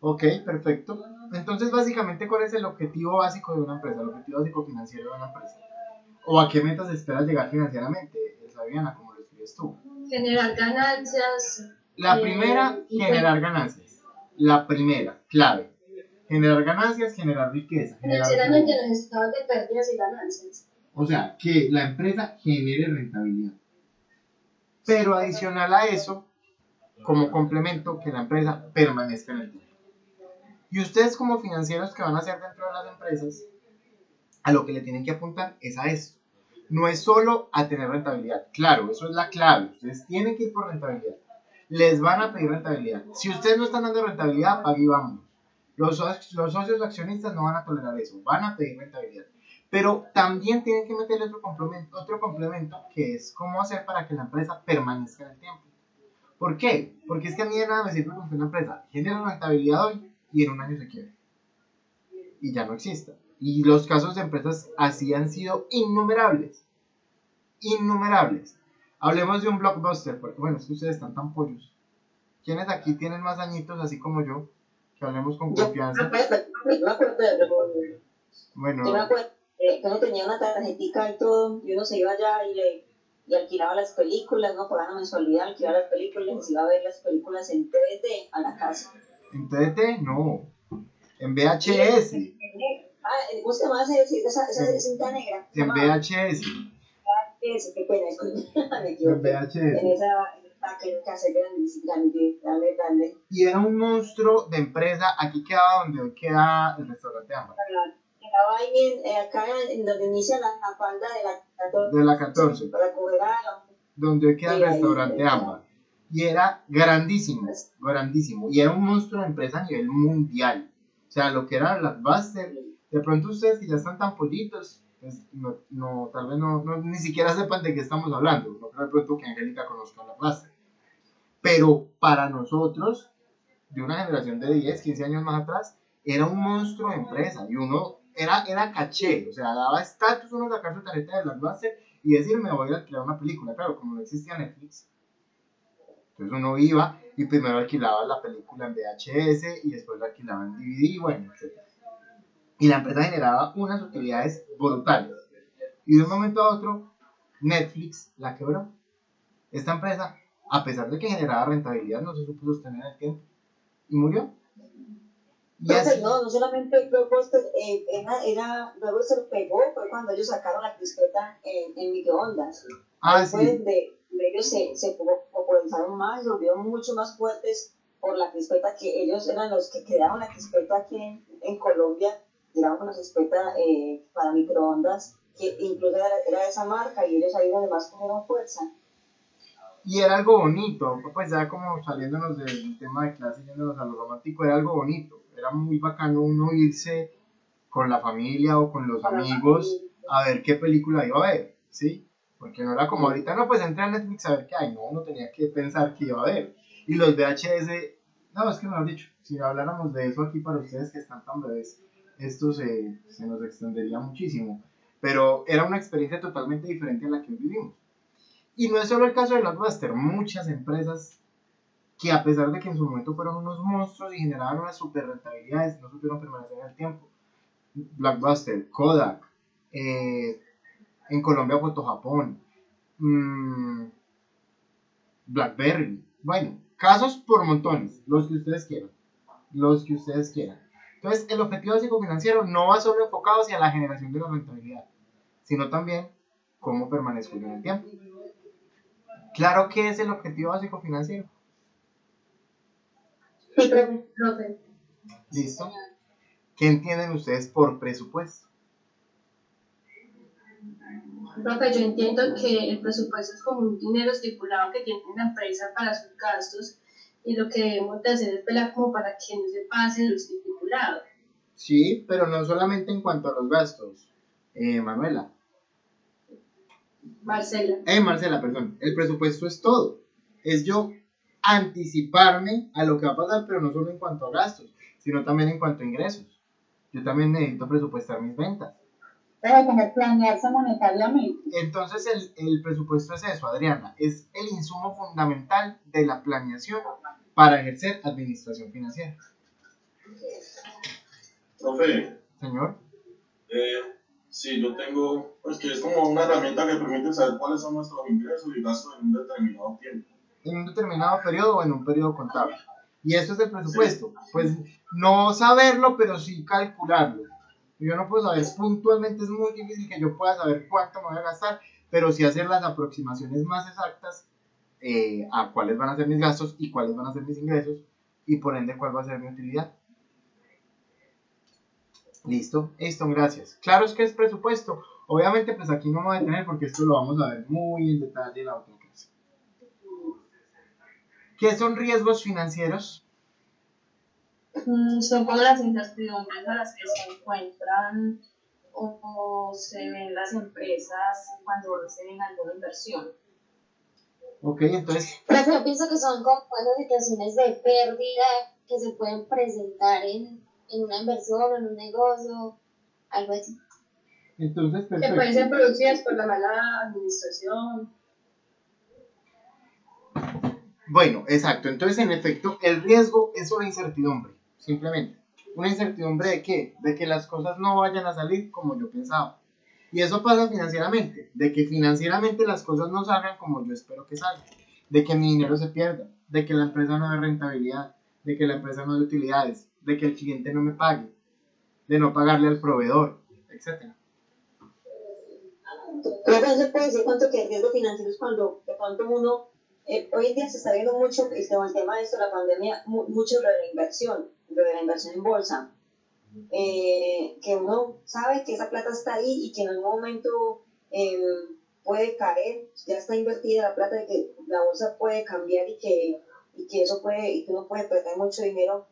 Ok, perfecto. Entonces, básicamente, ¿cuál es el objetivo básico de una empresa? El objetivo básico financiero de una empresa. ¿O a qué metas esperas llegar financieramente, Fabiana, como lo escribes tú? Generar ganancias. La primera, generar ganancias. La primera, clave. Generar ganancias, generar riqueza. Financieramente los estados de pérdidas y ganancias. O sea, que la empresa genere rentabilidad. Pero adicional a eso, como complemento, que la empresa permanezca en el tiempo. Y ustedes como financieros que van a hacer dentro de las empresas, a lo que le tienen que apuntar es a esto. No es solo a tener rentabilidad. Claro, eso es la clave. Ustedes tienen que ir por rentabilidad. Les van a pedir rentabilidad. Si ustedes no están dando rentabilidad, pague y vámonos. Los socios accionistas no van a tolerar eso. Van a pedir rentabilidad. Pero también tienen que meterle otro complemento que es cómo hacer para que la empresa permanezca en el tiempo. ¿Por qué? Porque es que a mí de nada me sirve con que una empresa genere rentabilidad hoy y en un año se quiebre. Y ya no exista. Y los casos de empresas así han sido innumerables. Innumerables. Hablemos de un Blockbuster. Porque, bueno, es que ustedes están tan pollos. ¿Quiénes aquí tienen más añitos, así como yo? Que hablemos con confianza. Yo me acuerdo de Bueno, yo me acuerdo que uno tenía una tarjetica y todo, y uno se iba allá y alquilaba las películas, no pagaba una mensualidad, alquilaba las películas y se iba a ver las películas en TDT a la casa. ¿en TDT? No. En VHS. ¿Cómo se llama esa cinta negra? En VHS. Qué pena, me En equivoqué. VHS. En esa casa grande. Y era un monstruo de empresa. Aquí quedaba donde hoy queda el restaurante Ámbar. Quedaba ahí acá en donde inicia la falda De la 14. Para coger a la... Donde hoy queda el Sí, ahí, restaurante Ámbar. Y era grandísimo, grandísimo. Y era un monstruo de empresa a nivel mundial. O sea, lo que era Blockbuster. De pronto ustedes que ya están tan pollitos, pues tal vez ni siquiera sepan de qué estamos hablando. No creo de pronto que Angélica conozca Blockbuster. Pero para nosotros, de una generación de 10, 15 años más atrás, era un monstruo de empresa. Y uno era caché. O sea, daba estatus uno sacar su tarjeta de Blockbuster y decir, me voy a alquilar una película. Claro, como no existía Netflix. Entonces uno iba y primero alquilaba la película en VHS y después la alquilaba en DVD y bueno, etc. Y la empresa generaba unas utilidades brutales. Y de un momento a otro, Netflix la quebró. Esta empresa, a pesar de que generaba rentabilidad, no se supo sostener el tiempo. Y murió. Y así, No solamente Blockbuster, luego se lo pegó, fue cuando ellos sacaron la crispeta en microondas. Después de ellos se popularizaron más, se volvieron mucho más fuertes por la crispeta, que ellos eran los que crearon la crispeta aquí en Colombia, digamos una crispeta para microondas, que incluso era esa marca, y ellos ahí donde más cogieron fuerza. Y era algo bonito, pues ya como saliéndonos del tema de clase, yéndonos a lo romántico, era algo bonito. Era muy bacano uno irse con la familia o con los amigos a ver qué película iba a ver, ¿sí? Porque no era como ahorita, no, pues entré a Netflix a ver qué hay, no, uno tenía que pensar qué iba a ver. Y los VHS, no, es que mejor dicho, si habláramos de eso aquí para ustedes que están tan bebés, esto se nos extendería muchísimo. Pero era una experiencia totalmente diferente a la que hoy vivimos. Y no es solo el caso de Blockbuster, muchas empresas que a pesar de que en su momento fueron unos monstruos y generaban unas super rentabilidades, no supieron permanecer en el tiempo. Blockbuster, Kodak, en Colombia Foto Japón, BlackBerry, bueno, casos por montones, los que ustedes quieran. Entonces, el objetivo básico financiero no va solo enfocado hacia la generación de la rentabilidad, sino también cómo permanezco en el tiempo. Claro que es el objetivo básico financiero. Sí, profe. ¿Listo? ¿Qué entienden ustedes por presupuesto? Profe, yo entiendo que el presupuesto es como un dinero estipulado que tiene una empresa para sus gastos y lo que debemos de hacer es velar como para que no se pase lo estipulado. Sí, pero no solamente en cuanto a los gastos, Manuela. Marcela, perdón. El presupuesto es todo. Es yo anticiparme a lo que va a pasar, pero no solo en cuanto a gastos, sino también en cuanto a ingresos. Yo también necesito presupuestar mis ventas. Debe tener planearse monetariamente. Entonces el presupuesto es eso, Adriana, es el insumo fundamental de la planeación para ejercer administración financiera. Profe, Señor. sí, yo tengo, pues que es como una herramienta que permite saber cuáles son nuestros ingresos y gastos en un determinado tiempo. En un determinado periodo o en un periodo contable. Y eso es el presupuesto. Pues no saberlo, pero sí calcularlo. Yo no puedo saber puntualmente, es muy difícil que yo pueda saber cuánto me voy a gastar, pero sí hacer las aproximaciones más exactas a cuáles van a ser mis gastos y cuáles van a ser mis ingresos y por ende cuál va a ser mi utilidad. Listo, gracias. Claro es que es presupuesto. Obviamente pues aquí no me voy a detener porque esto lo vamos a ver muy en detalle en la otra clase. ¿Qué son riesgos financieros? Son como las incertidumbres a las que se encuentran o se ven las empresas cuando reciben alguna inversión. Ok, entonces... Pero yo pienso que son como esas situaciones de pérdida que se pueden presentar en una inversión o en un negocio, algo así. Entonces, perfecto. Que pueden ser producidas por la mala administración. Bueno, exacto. Entonces, en efecto, el riesgo es una incertidumbre, simplemente. ¿Una incertidumbre de qué? De que las cosas no vayan a salir como yo pensaba. Y eso pasa financieramente, de que financieramente las cosas no salgan como yo espero que salgan, de que mi dinero se pierda, de que la empresa no dé rentabilidad, de que la empresa no dé utilidades, de que el cliente no me pague, de no pagarle al proveedor, etc. Creo que no se puede decir cuánto que el riesgo financiero es cuando de pronto uno, hoy en día se está viendo mucho, con el tema de esto, la pandemia, mucho lo de la inversión en bolsa. Que uno sabe que esa plata está ahí y que en algún momento puede caer, ya está invertida la plata, de que la bolsa puede cambiar y que eso puede, y que uno puede perder mucho dinero.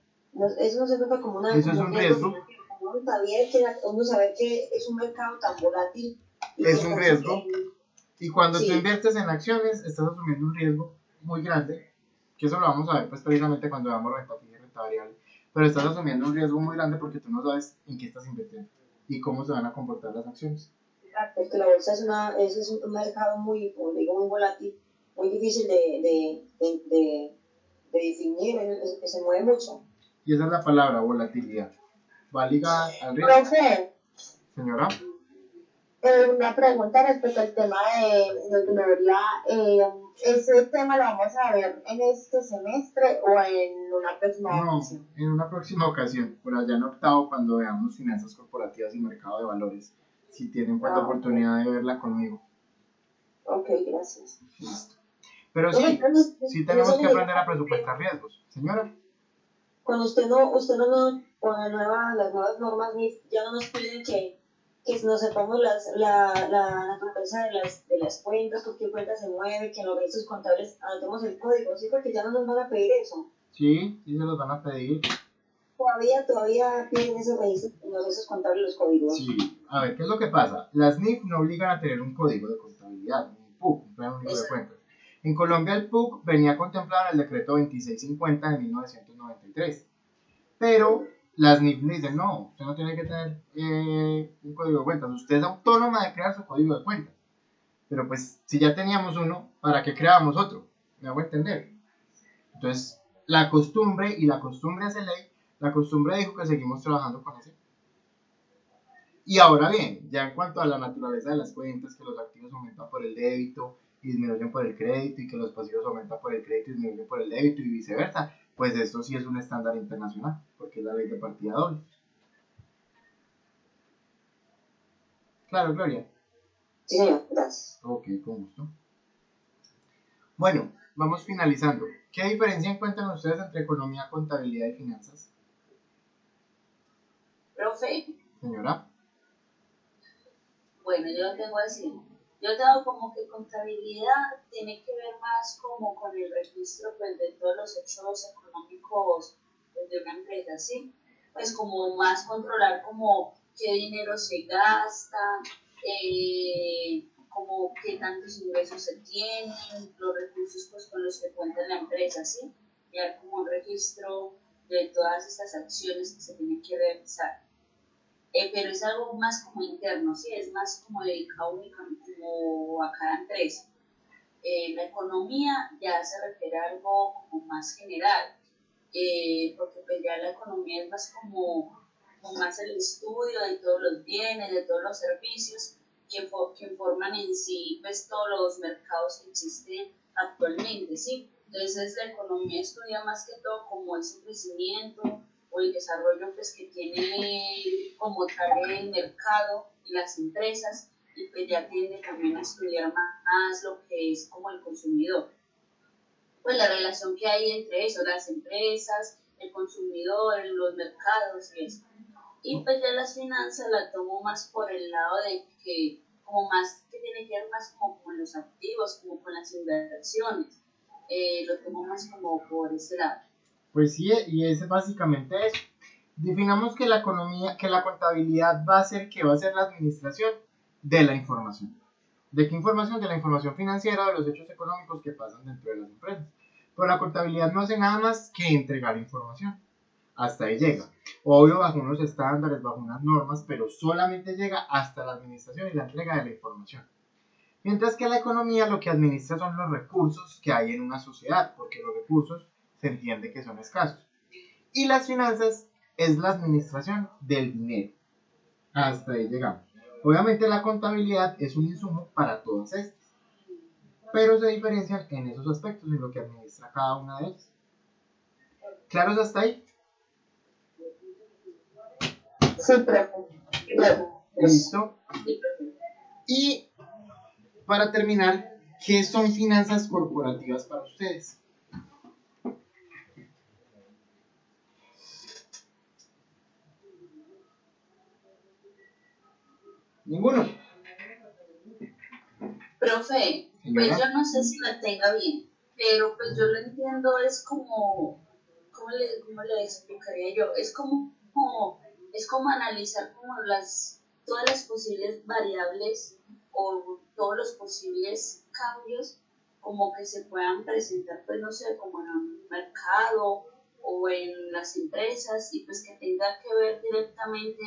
Eso no se trata como una... Eso es un riesgo. Uno saber que es un mercado tan volátil. Es un riesgo. Y cuando sí. tú inviertes en acciones, estás asumiendo un riesgo muy grande, que eso lo vamos a ver pues precisamente cuando veamos renta fija y renta variable. Pero estás asumiendo un riesgo muy grande porque tú no sabes en qué estás invirtiendo y cómo se van a comportar las acciones. Porque la bolsa es un mercado muy, como digo, muy volátil, muy difícil de definir, que se mueve mucho. Y esa es la palabra, volatilidad. Va ligada al riesgo. Profe, Señora. una pregunta respecto al tema de Gloria. ¿Ese tema lo vamos a ver en este semestre o en una próxima ocasión? No, en una próxima ocasión, por allá en octavo, cuando veamos finanzas corporativas y mercado de valores, si tienen pues la oportunidad de verla conmigo. Ok, gracias. Listo. Pero sí, sí tenemos que aprender a presupuestar riesgos. Señora. Cuando usted no con las nuevas normas NIF, ya no nos piden que nos sepamos la naturaleza de las cuentas, con qué cuenta se mueve, que en los registros contables anotemos el código, ¿sí? Porque ya no nos van a pedir eso. Sí, sí se los van a pedir. Todavía piden esos registros, en los registros contables los códigos. Sí, a ver, ¿qué es lo que pasa? Las NIF no obligan a tener un código de contabilidad, un PUC, un plan único de cuentas. En Colombia el PUC venía contemplado en el decreto 2650 de 1993, pero las NIF me dicen, no, usted no tiene que tener un código de cuentas, usted es autónoma de crear su código de cuentas. Pero pues, si ya teníamos uno, ¿para qué creábamos otro? ¿Me hago entender? Entonces, la costumbre hace ley, la costumbre dijo que seguimos trabajando con ese. Y ahora bien, ya en cuanto a la naturaleza de las cuentas, que los activos aumentan por el débito y disminuyen por el crédito, y que los pasivos aumentan por el crédito y disminuyen por el débito, y viceversa, pues esto sí es un estándar internacional, porque es la ley de partida doble. Claro, Gloria. Sí, señor, gracias. Ok, con gusto. Bueno, vamos finalizando. ¿Qué diferencia encuentran ustedes entre economía, contabilidad y finanzas? Profe, Señora. bueno, yo lo tengo así. Yo tengo como que contabilidad tiene que ver más como con el registro pues, de todos los hechos económicos pues, de una empresa, ¿sí? pues como más controlar como qué dinero se gasta, como qué tantos ingresos se tienen, los recursos pues con los que cuenta la empresa, ¿sí? Ya como un registro de todas estas acciones que se tienen que realizar. Pero es algo más como interno, ¿sí? Es más como dedicado únicamente como a cada empresa. La economía ya se refiere a algo como más general, porque pues ya la economía es más como más el estudio de todos los bienes, de todos los servicios que forman en sí pues todos los mercados que existen actualmente, ¿sí? Entonces la economía estudia más que todo como ese crecimiento o el desarrollo pues que tiene como tal el mercado y las empresas, y pues ya tiende también a estudiar más lo que es como el consumidor. Pues la relación que hay entre eso, las empresas, el consumidor, los mercados y eso. Y pues ya las finanzas la tomo más por el lado de que, como más, que tiene que ver más como con los activos, como con las inversiones. Lo tomo más como por ese lado. Pues sí, y es básicamente eso. Definamos que la economía, que la contabilidad va a ser la administración de la información. ¿De qué información? De la información financiera, de los hechos económicos que pasan dentro de las empresas. Pero la contabilidad no hace nada más que entregar información. Hasta ahí llega. Obvio, bajo unos estándares, bajo unas normas, pero solamente llega hasta la administración y la entrega de la información. Mientras que la economía lo que administra son los recursos que hay en una sociedad, porque los recursos se entiende que son escasos. Y las finanzas es la administración del dinero. Hasta ahí llegamos. Obviamente la contabilidad es un insumo para todas estas, pero se diferencian en esos aspectos, en lo que administra cada una de ellas. ¿Claros hasta ahí? Sí, profe. Listo. Y para terminar, ¿qué son finanzas corporativas para ustedes? Ninguno. Profe, pues yo no sé si la tenga bien, pero pues yo lo entiendo, es como, ¿cómo le explicaría yo? Es como analizar como todas las posibles variables o todos los posibles cambios como que se puedan presentar, pues no sé, como en un mercado o en las empresas, y pues que tenga que ver directamente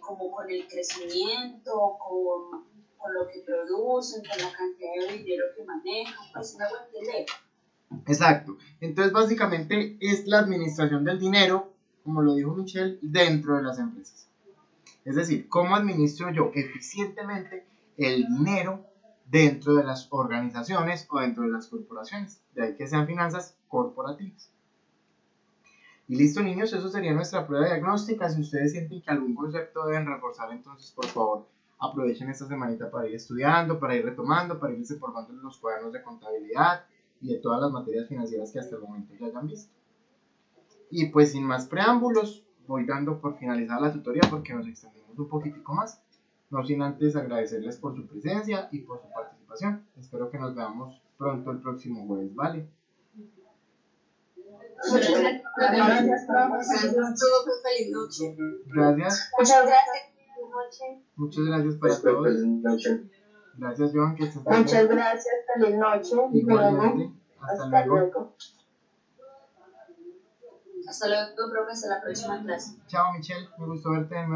como con el crecimiento, con lo que producen, con la cantidad de dinero que manejan, pues me hago entender. Exacto. Entonces, básicamente es la administración del dinero, como lo dijo Michelle, dentro de las empresas. Es decir, cómo administro yo eficientemente el dinero dentro de las organizaciones o dentro de las corporaciones. De ahí que sean finanzas corporativas. Y listo, niños, eso sería nuestra prueba diagnóstica. Si ustedes sienten que algún concepto deben reforzar, entonces por favor aprovechen esta semanita para ir estudiando, para ir retomando, para irse formando en los cuadernos de contabilidad y de todas las materias financieras que hasta el momento ya hayan visto. Y pues sin más preámbulos, voy dando por finalizada la tutoría porque nos extendimos un poquitico más. No sin antes agradecerles por su presencia y por su participación. Espero que nos veamos pronto el próximo jueves, ¿vale? Gracias, profe. Feliz noche. Gracias. Muchas gracias. Muchas gracias para todos. Gracias, Joan, que estés muy Muchas bien. gracias. Feliz noche. Igualmente. Hasta luego. Hasta luego, profe. Hasta la próxima clase. Chao, Michelle. Me gustó verte de nuevo.